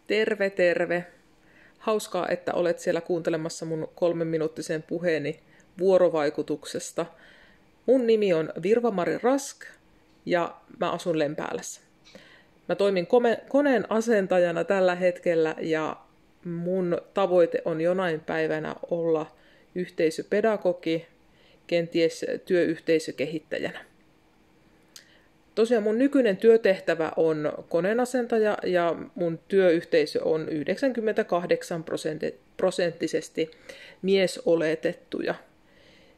Terve, terve. Hauskaa, että olet siellä kuuntelemassa mun 3-minuuttisen puheeni vuorovaikutuksesta. Mun nimi on Virva-Mari Rask ja mä asun Lempäälässä. Mä toimin koneen asentajana tällä hetkellä ja mun tavoite on jonain päivänä olla yhteisöpedagogi, kenties työyhteisökehittäjänä. Tosiaan mun nykyinen työtehtävä on koneenasentaja ja mun työyhteisö on 98% miesoletettuja.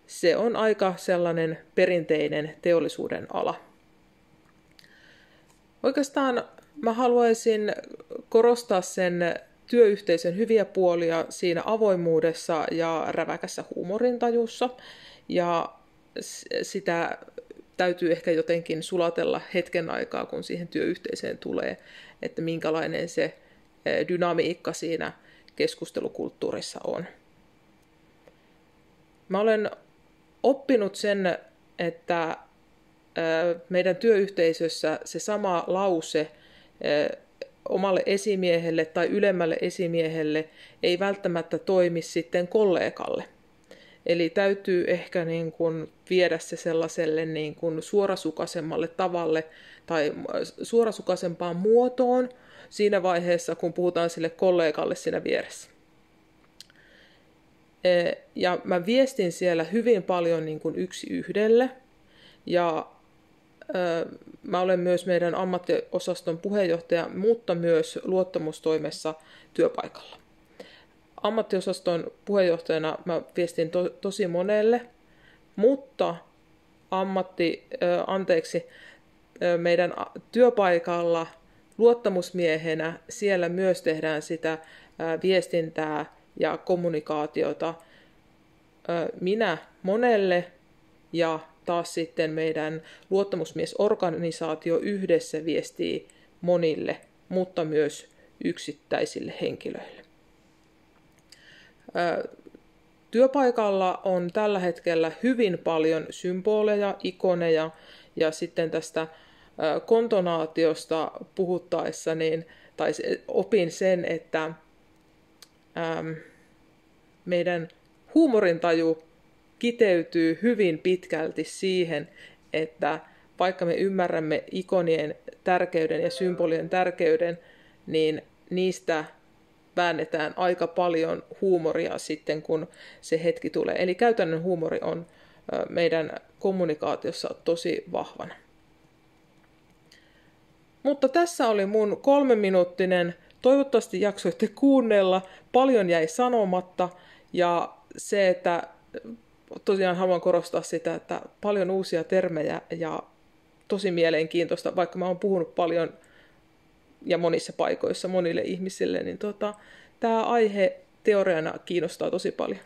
Se on aika sellainen perinteinen teollisuuden ala. Oikeastaan mä haluaisin korostaa sen työyhteisön hyviä puolia siinä avoimuudessa ja räväkässä huumorintajussa. Ja sitä täytyy ehkä jotenkin sulatella hetken aikaa, kun siihen työyhteisöön tulee, että minkälainen se dynamiikka siinä keskustelukulttuurissa on. Mä olen oppinut sen, että meidän työyhteisössä se sama lause omalle esimiehelle tai ylemmälle esimiehelle ei välttämättä toimi sitten kollegalle. Eli täytyy ehkä niin kuin viedä se sellaiselle niin kuin suorasukaisemmalle tavalle tai suorasukaisempaan muotoon siinä vaiheessa, kun puhutaan sille kollegalle siinä vieressä. Ja mä viestin siellä hyvin paljon niin kuin yksi yhdelle. Ja mä olen myös meidän ammattiosaston puheenjohtaja, mutta myös luottamustoimessa työpaikalla. Ammattiosaston puheenjohtajana mä viestin tosi monelle, mutta meidän työpaikalla luottamusmiehenä siellä myös tehdään sitä viestintää ja kommunikaatiota minä monelle ja taas sitten meidän luottamusmiesorganisaatio yhdessä viestii monille, mutta myös yksittäisille henkilöille. Työpaikalla on tällä hetkellä hyvin paljon symboleja, ikoneja ja sitten tästä kontonaatiosta puhuttaessa opin sen, että meidän huumorintaju kiteytyy hyvin pitkälti siihen, että vaikka me ymmärrämme ikonien tärkeyden ja symbolien tärkeyden, niin niistä väännetään aika paljon huumoria sitten, kun se hetki tulee. Eli käytännön huumori on meidän kommunikaatiossa tosi vahvana. Mutta tässä oli mun 3-minuuttinen. Toivottavasti jaksoitte kuunnella. Paljon jäi sanomatta. Ja se, että tosiaan haluan korostaa sitä, että paljon uusia termejä ja tosi mielenkiintoista, vaikka mä oon puhunut paljon ja monissa paikoissa monille ihmisille, niin tämä aihe teoriana kiinnostaa tosi paljon.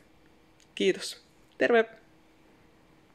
Kiitos. Terve!